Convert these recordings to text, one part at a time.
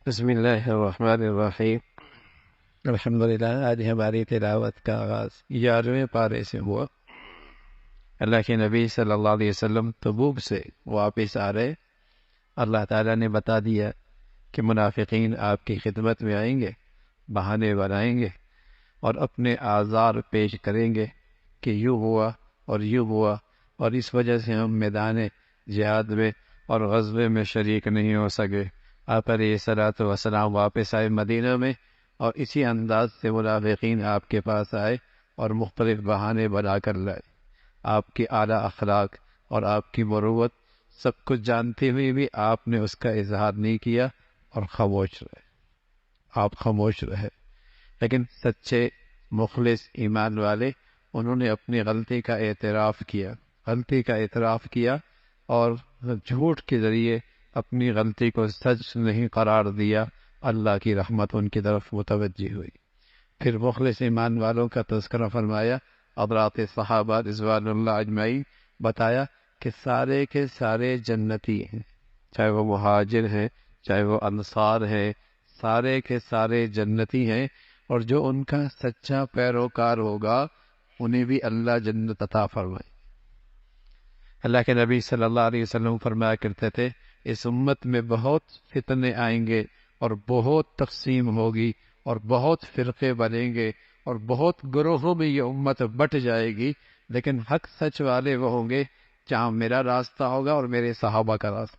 بسم اللہ الرحمن الرحیم۔ الحمدللہ، آج ہماری تلاوت کا آغاز 11ویں پارے سے ہوا۔ اللہ کے نبی صلی اللہ علیہ وسلم تبوک سے واپس آ رہے، اللہ تعالیٰ نے بتا دیا کہ منافقین آپ کی خدمت میں آئیں گے، بہانے بنائیں گے اور اپنے آزار پیش کریں گے کہ یوں ہوا اور یوں ہوا، اور اس وجہ سے ہم میدان جہاد میں اور غزوے میں شریک نہیں ہو سکے۔ آپ علیہ الصلوۃ والسلام واپس آئے مدینہ میں، اور اسی انداز سے منافقین آپ کے پاس آئے اور مختلف بہانے بنا کر لائے۔ آپ کی اعلیٰ اخلاق اور آپ کی مروت سب کچھ جانتے ہوئے بھی آپ نے اس کا اظہار نہیں کیا اور خاموش رہے۔ آپ خاموش رہے، لیکن سچے مخلص ایمان والے انہوں نے اپنی غلطی کا اعتراف کیا اور جھوٹ کے ذریعے اپنی غلطی کو سچ نہیں قرار دیا۔ اللہ کی رحمت ان کی طرف متوجہ ہوئی۔ پھر مخلص ایمان والوں کا تذکرہ فرمایا، حضرات صحابہ رضوان اللہ اجمعین، بتایا کہ سارے کے سارے جنتی ہیں، چاہے وہ مہاجر ہیں چاہے وہ انصار ہیں، سارے کے سارے جنتی ہیں، اور جو ان کا سچا پیروکار ہوگا انہیں بھی اللہ جنت عطا فرمائے۔ اللہ کے نبی صلی اللہ علیہ وسلم فرمایا کرتے تھے، اس امت میں بہت فتنے آئیں گے اور بہت تقسیم ہوگی اور بہت فرقے بنیں گے اور بہت گروہوں میں یہ امت بٹ جائے گی، لیکن حق سچ والے وہ ہوں گے جہاں میرا راستہ ہوگا اور میرے صحابہ کا راستہ،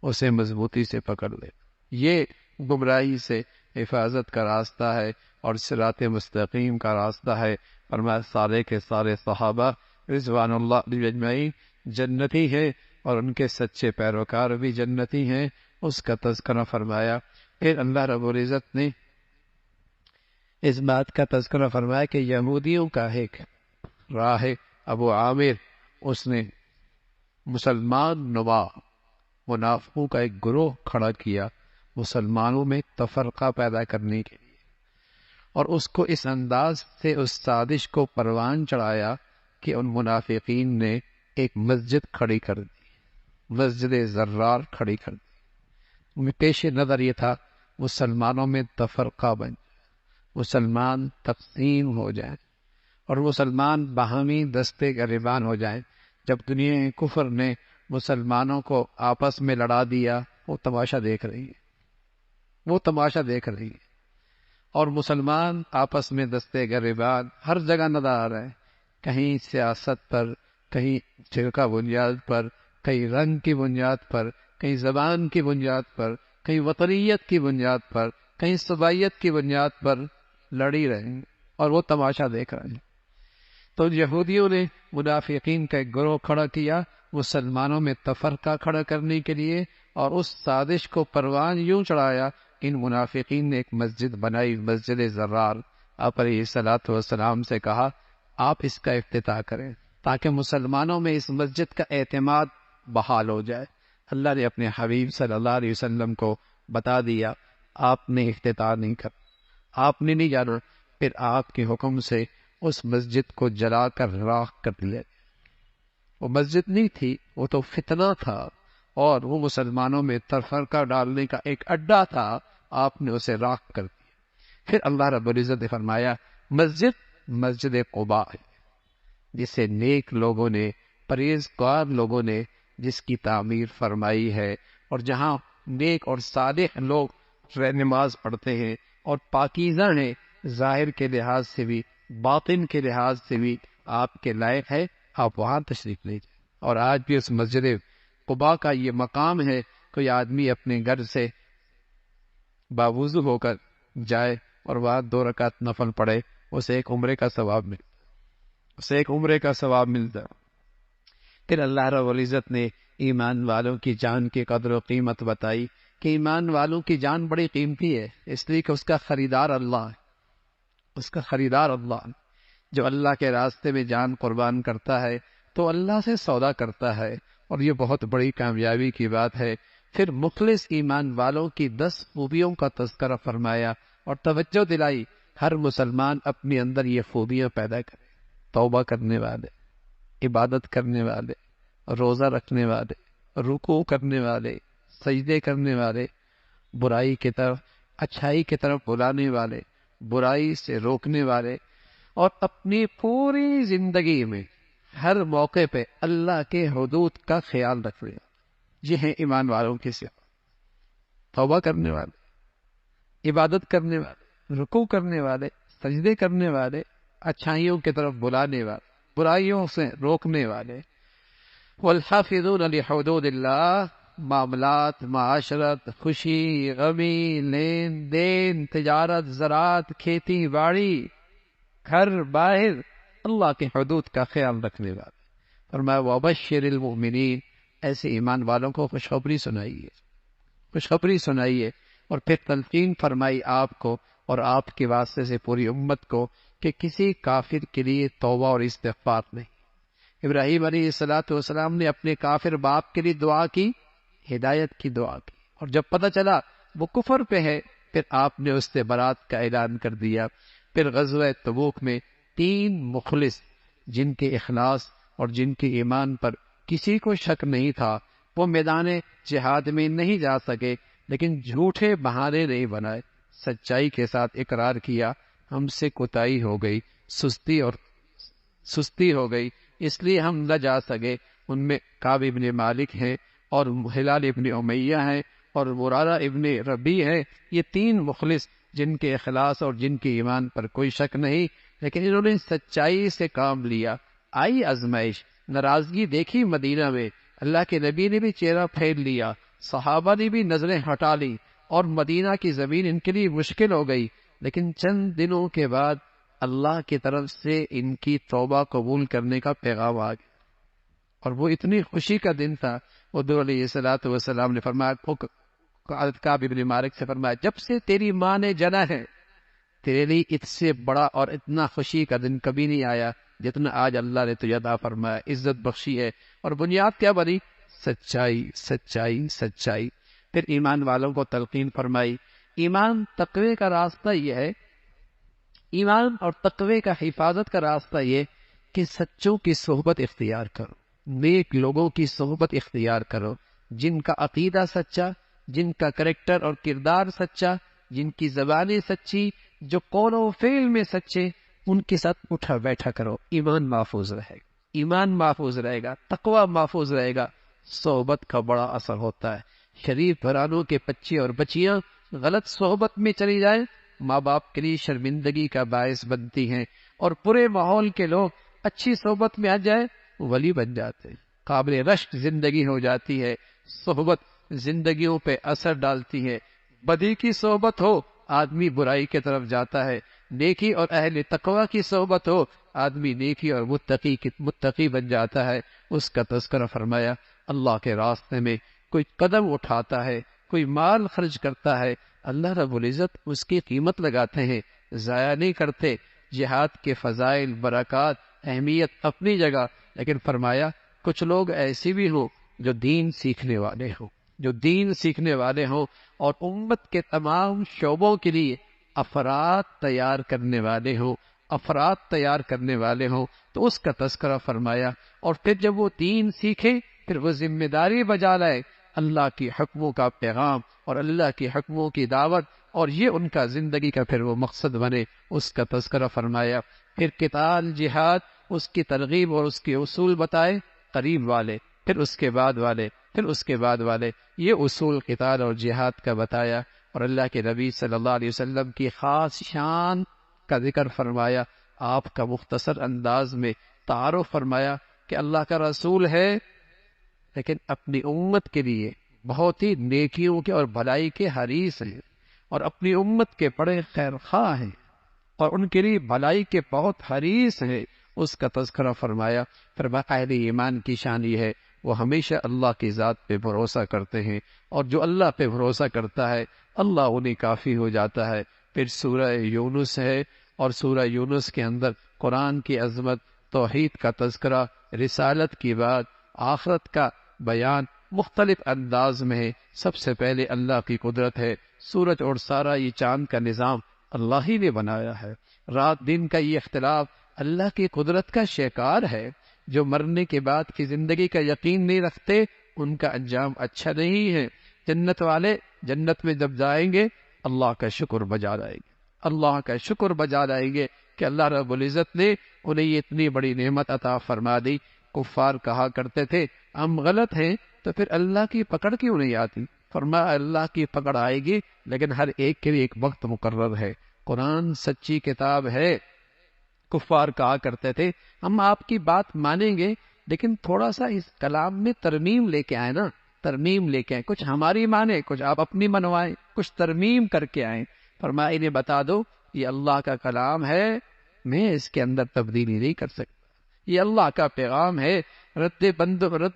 اسے مضبوطی سے پکڑ لے۔ یہ گمراہی سے حفاظت کا راستہ ہے اور صراط مستقیم کا راستہ ہے۔ فرمایا سارے کے سارے صحابہ رضوان اللہ علیہ اجمعین جنتی ہیں اور ان کے سچے پیروکار بھی جنتی ہیں، اس کا تذکرہ فرمایا۔ پھر اللہ رب العزت نے اس بات کا تذکرہ فرمایا کہ یہودیوں کا ایک راہب ابو عامر، اس نے مسلمان نما منافقوں کا ایک گروہ کھڑا کیا مسلمانوں میں تفرقہ پیدا کرنے کے لیے، اور اس کو اس انداز سے اس سازش کو پروان چڑھایا کہ ان منافقین نے ایک مسجد کھڑی کر دی، مسجد زرار کھڑی کر دی۔ پیش نظر یہ تھا مسلمانوں میں تفرقہ بن جائے، مسلمان تقسیم ہو جائیں اور مسلمان باہمی دستے گریبان ہو جائیں۔ جب دنیا کفر نے مسلمانوں کو آپس میں لڑا دیا، وہ تماشا دیکھ رہی ہے، اور مسلمان آپس میں دستے گریبان ہر جگہ نظر آ رہے ہیں، کہیں سیاست پر، کہیں فرقہ بنیاد پر، کہیں رنگ کی بنیاد پر، کہیں زبان کی بنیاد پر، کہیں وطنیت کی بنیاد پر، کہیں صوبائیت کی بنیاد پر لڑی رہے ہیں، اور وہ تماشا دیکھ رہے ہیں۔ تو یہودیوں نے منافقین کا ایک گروہ کھڑا کیا مسلمانوں میں تفرقہ کھڑا کرنے کے لیے، اور اس سازش کو پروان یوں چڑھایا کہ ان منافقین نے ایک مسجد بنائی، مسجد زرار۔ آپ علیہ الصلوۃ والسلام سے کہا آپ اس کا افتتاح کریں تاکہ مسلمانوں میں اس مسجد کا اعتماد بحال ہو جائے۔ اللہ نے اپنے حبیب صلی اللہ علیہ وسلم کو بتا دیا، آپ نے افتتاح نہیں کر، آپ نے نہیں جانا۔ پھر آپ کے حکم سے اس مسجد کو جلا کر راکھ کر دیا۔ وہ مسجد نہیں تھی، وہ تو فتنہ تھا، اور وہ مسلمانوں میں تفرقہ ڈالنے کا ایک اڈا تھا، آپ نے اسے راکھ کر دیا۔ پھر اللہ رب العزت نے فرمایا مسجد قباء ہے، جسے نیک لوگوں نے، پرہیزگار لوگوں نے جس کی تعمیر فرمائی ہے، اور جہاں نیک اور صالح لوگ نماز پڑھتے ہیں اور پاکیزہ ہیں، ظاہر کے لحاظ سے بھی باطن کے لحاظ سے بھی آپ کے لائق ہے، آپ وہاں تشریف لے جائیں۔ اور آج بھی اس مسجد قباء کا یہ مقام ہے، کوئی آدمی اپنے گھر سے باوضو ہو کر جائے اور وہاں 2 رکعت نفل پڑھے، اسے ایک عمرے کا ثواب ملتا ہے۔ پھر اللہ رب العزت نے ایمان والوں کی جان کی قدر و قیمت بتائی کہ ایمان والوں کی جان بڑی قیمتی ہے، اس لیے کہ اس کا خریدار اللہ ہے، جو اللہ کے راستے میں جان قربان کرتا ہے تو اللہ سے سودا کرتا ہے، اور یہ بہت بڑی کامیابی کی بات ہے۔ پھر مخلص ایمان والوں کی 10 خوبیوں کا تذکرہ فرمایا اور توجہ دلائی ہر مسلمان اپنے اندر یہ خوبیاں پیدا کرے، توبہ کرنے والے، عبادت کرنے والے، روزہ رکھنے والے، رکوع کرنے والے، سجدے کرنے والے، برائی کی طرف اچھائی کی طرف بلانے والے، برائی سے روکنے والے، اور اپنی پوری زندگی میں ہر موقع پہ اللہ کے حدود کا خیال رکھنے والے، یہ ہیں ایمان والوں کی صفات۔ توبہ کرنے والے، عبادت کرنے والے، رکوع کرنے والے، سجدے کرنے والے، اچھائیوں کی طرف بلانے والے، برائیوں سے روکنے والے۔ والحافظون لحدود اللہ، معاملات، معاشرت، خوشی، غمی، لین دین، تجارت، زراعت، کھیتی باڑی، گھر باہر، اللہ کے حدود کا خیال رکھنے والے۔ فرمایا وبشر المؤمنین، ایسے ایمان والوں کو خوشخبری سنائیے، خوشخبری سنائیے، اور پھر تلقین فرمائی آپ کو اور آپ کے واسطے سے پوری امت کو کہ کسی کافر کے لیے توبہ اور استغفار نہیں۔ ابراہیم علیہ السلام نے اپنے کافر باپ کے لیے دعا کی، ہدایت کی دعا کی، اور جب پتہ چلا وہ کفر پہ ہے پھر آپ نے اس سے برات کا اعلان کر دیا۔ پھر غزوہ تبوک میں 3 مخلص جن کے اخلاص اور جن کے ایمان پر کسی کو شک نہیں تھا، وہ میدان جہاد میں نہیں جا سکے، لیکن جھوٹے بہانے نہیں بنائے، سچائی کے ساتھ اقرار کیا ہم سے کوتاہی ہو گئی، سستی ہو گئی، اس لیے ہم نہ جا سکے۔ ان میں کعب ابن مالک ہیں، اور ہلال ابن امیہ ہیں، اور مرارہ ابن ربیع ہے۔ یہ 3 مخلص جن کے اخلاص اور جن کے ایمان پر کوئی شک نہیں، لیکن انہوں نے سچائی سے کام لیا۔ آئی آزمائش، ناراضگی دیکھی مدینہ میں، اللہ کے نبی نے بھی چہرہ پھیر لیا، صحابہ نے بھی نظریں ہٹا لی، اور مدینہ کی زمین ان کے لیے مشکل ہو گئی، لیکن چند دنوں کے بعد اللہ کی طرف سے ان کی توبہ قبول کرنے کا پیغام آ گیا، اور وہ اتنی خوشی کا دن تھا۔ حضور علیہ السلام نے فرمایا، کعب ابن مالک سے فرمایا، جب سے تیری ماں نے جنا ہے تیرے لیے اس سے بڑا اور اتنا خوشی کا دن کبھی نہیں آیا جتنا آج اللہ نے تجھے عطا فرمایا، عزت بخشی ہے۔ اور بنیاد کیا بنی؟ سچائی، سچائی، سچائی۔ پھر ایمان والوں کو تلقین فرمائی۔ ایمان تقوی کا راستہ یہ ہے، ایمان اور تقوی کا حفاظت کا راستہ یہ کہ سچوں کی صحبت اختیار کرو، نیک لوگوں کی صحبت اختیار کرو، جن کا عقیدہ سچا، جن کا کریکٹر اور کردار سچا، جن کی زبانیں سچی، جو قول و فعل میں سچے، ان کے ساتھ اٹھا بیٹھا کرو، ایمان محفوظ رہے گا، ایمان محفوظ رہے گا، تقوی محفوظ رہے گا۔ صحبت کا بڑا اثر ہوتا ہے۔ شریف گھرانوں کے بچے اور بچیاں غلط صحبت میں چلی جائیں، ماں باپ کے لیے شرمندگی کا باعث بنتی ہیں، اور برے ماحول کے لوگ اچھی صحبت میں آ جائیں ولی بن جاتے ہیں، قابل رشک زندگی ہو جاتی ہے۔ صحبت زندگیوں پہ اثر ڈالتی ہے۔ بدی کی صحبت ہو آدمی برائی کی طرف جاتا ہے، نیکی اور اہل تقوی کی صحبت ہو آدمی نیکی اور متقی بن جاتا ہے۔ اس کا تذکرہ فرمایا، اللہ کے راستے میں کوئی قدم اٹھاتا ہے، کوئی مال خرچ کرتا ہے، اللہ رب العزت اس کی قیمت لگاتے ہیں، ضائع نہیں کرتے۔ جہاد کے فضائل، برکات، اہمیت اپنی جگہ، لیکن فرمایا کچھ لوگ ایسے بھی ہوں جو دین سیکھنے والے ہوں، جو دین سیکھنے والے ہوں، اور امت کے تمام شعبوں کے لیے افراد تیار کرنے والے ہوں، افراد تیار کرنے والے ہوں، تو اس کا تذکرہ فرمایا۔ اور پھر جب وہ دین سیکھے پھر وہ ذمہ داری بجا لائے، اللہ کی حکموں کا پیغام اور اللہ کی حکموں کی دعوت، اور یہ ان کا زندگی کا پھر وہ مقصد بنے، اس کا تذکرہ فرمایا۔ پھر قتال، جہاد، اس کی ترغیب اور اس کے اصول بتائے، قریب والے، پھر اس کے بعد والے، پھر اس کے بعد والے، یہ اصول قتال اور جہاد کا بتایا، اور اللہ کے نبی صلی اللہ علیہ وسلم کی خاص شان کا ذکر فرمایا۔ آپ کا مختصر انداز میں تعارف فرمایا کہ اللہ کا رسول ہے، لیکن اپنی امت کے لیے بہت ہی نیکیوں کے اور بھلائی کے حریص ہیں، اور اپنی امت کے بڑے خیر خواہ ہیں، اور ان کے لیے بھلائی کے بہت حریص ہیں، اس کا تذکرہ فرمایا۔ اہل ایمان کی شان یہ ہے وہ ہمیشہ اللہ کی ذات پہ بھروسہ کرتے ہیں، اور جو اللہ پہ بھروسہ کرتا ہے اللہ انہیں کافی ہو جاتا ہے۔ پھر سورہ یونس ہے، اور سورہ یونس کے اندر قرآن کی عظمت، توحید کا تذکرہ، رسالت کی بات، آخرت کا بیان مختلف انداز میں ہے۔ سب سے پہلے اللہ کی قدرت ہے، سورج اور سارا یہ چاند کا نظام اللہ ہی نے بنایا ہے، رات دن کا یہ اختلاف اللہ کی قدرت کا شکار ہے۔ جو مرنے کے بعد کی زندگی کا یقین نہیں رکھتے ان کا انجام اچھا نہیں ہے۔ جنت والے جنت میں جب جائیں گے اللہ کا شکر بجا لائیں گے، اللہ کا شکر بجا لائیں گے کہ اللہ رب العزت نے انہیں یہ اتنی بڑی نعمت عطا فرما دی۔ کفار کہا کرتے تھے ہم غلط ہیں تو پھر اللہ کی پکڑ کیوں نہیں آتی؟ فرمایا اللہ کی پکڑ آئے گی، لیکن ہر ایک کے لیے ایک وقت مقرر ہے۔ قرآن سچی کتاب ہے۔ کفار کہا کرتے تھے ہم آپ کی بات مانیں گے لیکن تھوڑا سا اس کلام میں ترمیم لے کے آئے نا، ترمیم لے کے آئے، کچھ ہماری مانیں کچھ آپ اپنی منوائیں، کچھ ترمیم کر کے آئیں۔ فرمایا انہیں بتا دو یہ اللہ کا کلام ہے، میں اس کے اندر تبدیلی نہیں کر سکتا، یہ اللہ کا پیغام ہے، رد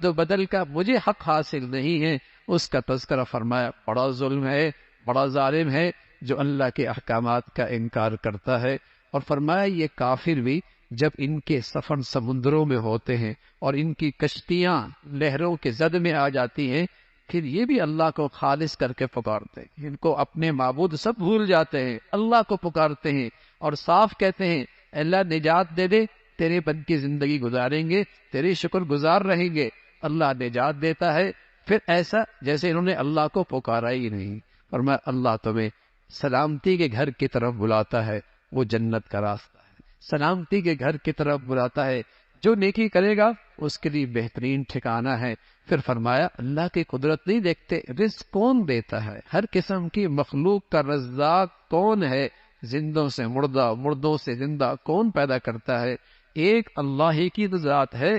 و بدل کا مجھے حق حاصل نہیں ہے۔ اس کا تذکرہ فرمایا بڑا ظلم ہے، بڑا ظالم ہے جو اللہ کے احکامات کا انکار کرتا ہے۔ اور فرمایا یہ کافر بھی جب ان کے سفر سمندروں میں ہوتے ہیں اور ان کی کشتیاں لہروں کے زد میں آ جاتی ہیں، پھر یہ بھی اللہ کو خالص کر کے پکارتے ہیں، ان کو اپنے معبود سب بھول جاتے ہیں، اللہ کو پکارتے ہیں اور صاف کہتے ہیں اللہ نجات دے دے، تیرے بند کی زندگی گزاریں گے، تیری شکر گزار رہیں گے۔ اللہ نجات دیتا ہے، پھر ایسا جیسے انہوں نے اللہ کو پکارا ہی نہیں۔ فرمایا اللہ تمہیں سلامتی کے گھر کی طرف بلاتا ہے، وہ جنت کا راستہ ہے، سلامتی کے گھر کی طرف بلاتا ہے، جو نیکی کرے گا اس کے لیے بہترین ٹھکانہ ہے۔ پھر فرمایا اللہ کی قدرت نہیں دیکھتے، رزق کون دیتا ہے، ہر قسم کی مخلوق کا رزاق کون ہے، زندوں سے مردہ، مردوں سے زندہ کون پیدا کرتا ہے، ایک اللہ ہی کی ذات ہے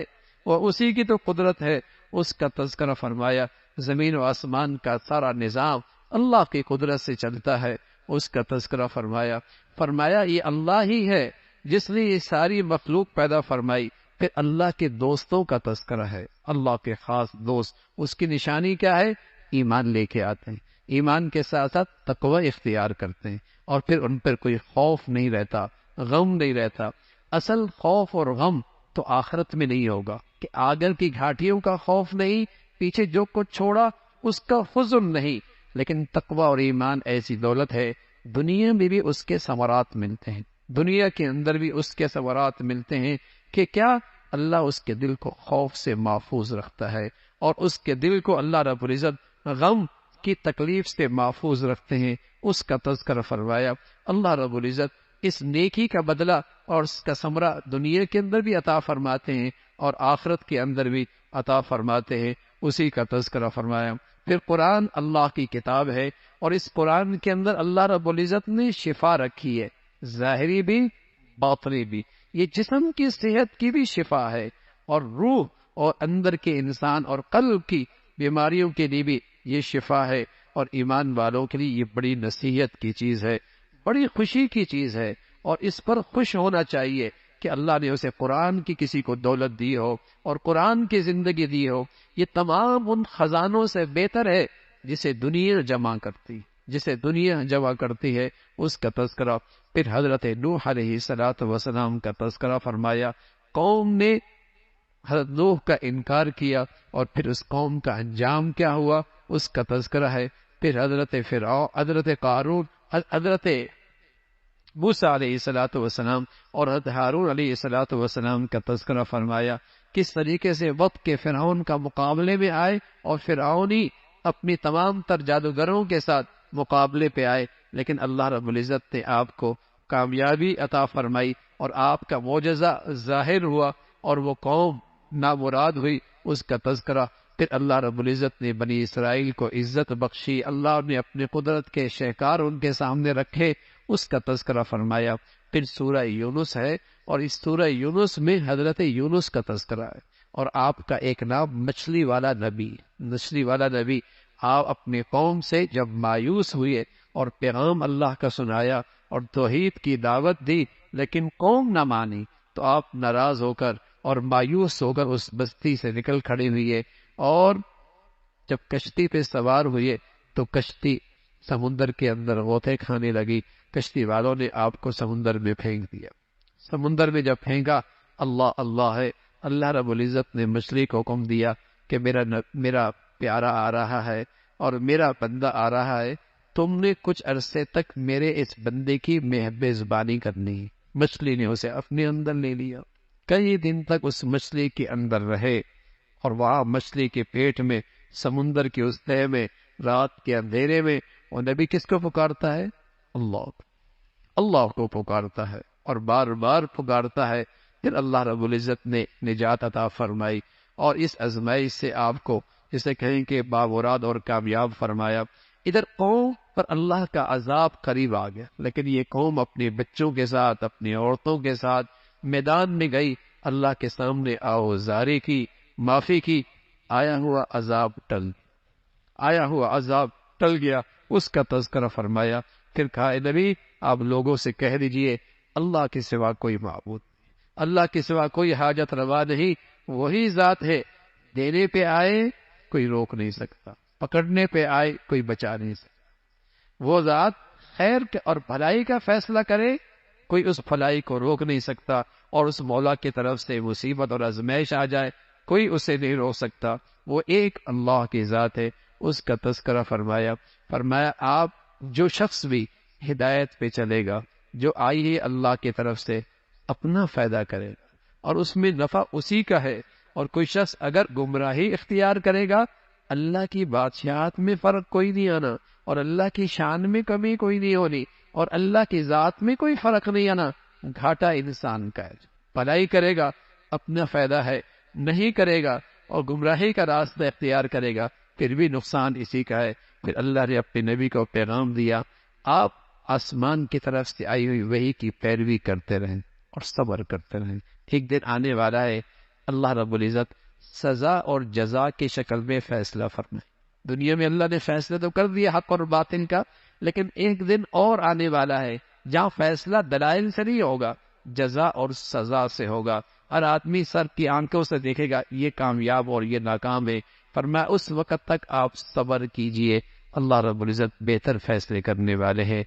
اور اسی کی تو قدرت ہے۔ اس کا تذکرہ فرمایا زمین و آسمان کا سارا نظام اللہ کی قدرت سے چلتا ہے، اس کا تذکرہ فرمایا یہ اللہ ہی ہے جس نے یہ ساری مخلوق پیدا فرمائی۔ پھر اللہ کے دوستوں کا تذکرہ ہے، اللہ کے خاص دوست، اس کی نشانی کیا ہے؟ ایمان لے کے آتے ہیں، ایمان کے ساتھ ساتھ تقوی اختیار کرتے ہیں، اور پھر ان پر کوئی خوف نہیں رہتا، غم نہیں رہتا۔ اصل خوف اور غم تو آخرت میں نہیں ہوگا، کہ آگر کی گھاٹیوں کا خوف نہیں، پیچھے جو کچھ چھوڑا اس کا حزن نہیں، لیکن تقوی اور ایمان ایسی دولت ہے دنیا میں بھی اس کے ثمرات ملتے ہیں، دنیا کے اندر بھی اس کے ثمرات ملتے ہیں کہ کیا اللہ اس کے دل کو خوف سے محفوظ رکھتا ہے، اور اس کے دل کو اللہ رب العزت غم کی تکلیف سے محفوظ رکھتے ہیں۔ اس کا تذکرہ فرمایا اللہ رب العزت اس نیکی کا بدلہ اور اس کا ثمرہ دنیا کے اندر بھی عطا فرماتے ہیں اور آخرت کے اندر بھی عطا فرماتے ہیں، اسی کا تذکرہ فرمایا۔ پھر قرآن اللہ کی کتاب ہے، اور اس قرآن کے اندر اللہ رب العزت نے شفا رکھی ہے، ظاہری بھی باطنی بھی، یہ جسم کی صحت کی بھی شفا ہے، اور روح اور اندر کے انسان اور قلب کی بیماریوں کے لیے بھی یہ شفا ہے، اور ایمان والوں کے لیے یہ بڑی نصیحت کی چیز ہے، بڑی خوشی کی چیز ہے، اور اس پر خوش ہونا چاہیے کہ اللہ نے اسے قرآن کی کسی کو دولت دی ہو اور قرآن کی زندگی دی ہو۔ یہ تمام ان خزانوں سے بہتر ہے جسے دنیا جمع کرتی ہے، اس کا تذکرہ۔ پھر حضرت نوح علیہ السلام کا تذکرہ فرمایا، قوم نے حضرت نوح کا انکار کیا اور پھر اس قوم کا انجام کیا ہوا، اس کا تذکرہ ہے۔ پھر حضرت فرعون، حضرت قارون، حضرت موسیٰ علیہ السلام اور حضرت ہارون علیہ السلام کا تذکرہ فرمایا، کس طریقے سے وقت کے فرعون کا مقابلے میں آئے اور فرعون ہی اپنی تمام تر جادوگروں کے ساتھ مقابلے پہ آئے، لیکن اللہ رب العزت نے آپ کو کامیابی عطا فرمائی اور آپ کا معجزہ ظاہر ہوا اور وہ قوم نامراد ہوئی، اس کا تذکرہ۔ پھر اللہ رب العزت نے بنی اسرائیل کو عزت بخشی، اللہ نے اپنے قدرت کے شہکار ان کے سامنے رکھے، اس کا تذکرہ فرمایا۔ پھر سورہ یونس ہے، اور اس سورہ یونس میں حضرت یونس کا تذکرہ ہے، اور آپ کا ایک نام مچھلی والا نبی، آپ اپنے قوم سے جب مایوس ہوئے اور پیغام اللہ کا سنایا اور توحید کی دعوت دی، لیکن قوم نہ مانی، تو آپ ناراض ہو کر اور مایوس ہو کر اس بستی سے نکل کھڑے ہوئے، اور جب کشتی پہ سوار ہوئے تو کشتی سمندر کے اندر غوطے کھانے لگی، کشتی والوں نے آپ کو سمندر میں پھینک دیا۔ سمندر میں جب پھینکا، اللہ ہے، اللہ رب العزت نے مچھلی کو حکم دیا کہ میرا پیارا آ رہا ہے اور میرا بندہ آ رہا ہے، تم نے کچھ عرصے تک میرے اس بندے کی میزبانی کرنی۔ مچھلی نے اسے اپنے اندر لے لیا، کئی دن تک اس مچھلی کے اندر رہے، اور وہاں مچھلی کے پیٹ میں، سمندر کی اس تہہ میں رات کے اندھیرے میں وہ نبی کس کو پکارتا ہے؟ اللہ کو پکارتا ہے اور بار بار پکارتا ہے. پھر اللہ رب العزت نے نجات عطا فرمائی اور اس آزمائش سے آپ کو جسے کہیں کہ بامراد اور کامیاب فرمایا. ادھر قوم پر اللہ کا عذاب قریب آ گیا، لیکن یہ قوم اپنے بچوں کے ساتھ، اپنی عورتوں کے ساتھ میدان میں گئی، اللہ کے سامنے آوزاری کی، معافی کی. آیا ہوا عذاب ٹل گیا، اس کا تذکرہ فرمایا. پھر کہا اے نبی آپ لوگوں سے کہہ دیجئے اللہ کے سوا کوئی معبود، اللہ کے سوا کوئی حاجت روا نہیں، وہی ذات ہے. دینے پہ آئے کوئی روک نہیں سکتا، پکڑنے پہ آئے کوئی بچا نہیں سکتا. وہ ذات خیر اور بھلائی کا فیصلہ کرے، کوئی اس بھلائی کو روک نہیں سکتا، اور اس مولا کی طرف سے مصیبت اور آزمائش آ جائے کوئی اسے نہیں روک سکتا. وہ ایک اللہ کی ذات ہے. اس کا تذکرہ فرمایا آپ جو شخص بھی ہدایت پہ چلے گا، جو آئی ہے اللہ کی طرف سے، اپنا فائدہ کرے گا اور اس میں نفع اسی کا ہے. اور کوئی شخص اگر گمراہی اختیار کرے گا، اللہ کی بادشاہت میں فرق کوئی نہیں آنا، اور اللہ کی شان میں کمی کوئی نہیں ہونی، اور اللہ کی ذات میں کوئی فرق نہیں آنا. گھاٹا انسان کا ہے. بھلائی کرے گا اپنا فائدہ ہے، نہیں کرے گا اور گمراہی کا راستہ اختیار کرے گا پھر بھی نقصان اسی کا ہے. پھر اللہ نے اپنے نبی کو پیغام دیا، آپ آسمان کی طرف سے آئی ہوئی وحی کی پیروی کرتے رہیں اور صبر کرتے رہیں. ایک دن آنے والا ہے اللہ رب العزت سزا اور جزا کی شکل میں فیصلہ فرمائے. دنیا میں اللہ نے فیصلہ تو کر دیا حق اور باطل کا، لیکن ایک دن اور آنے والا ہے جہاں فیصلہ دلائل سے نہیں ہوگا، جزا اور سزا سے ہوگا. ہر آدمی سر کی آنکھوں سے دیکھے گا یہ کامیاب اور یہ ناکام ہے. فرمایا اس وقت تک آپ صبر کیجئے، اللہ رب العزت بہتر فیصلے کرنے والے ہیں.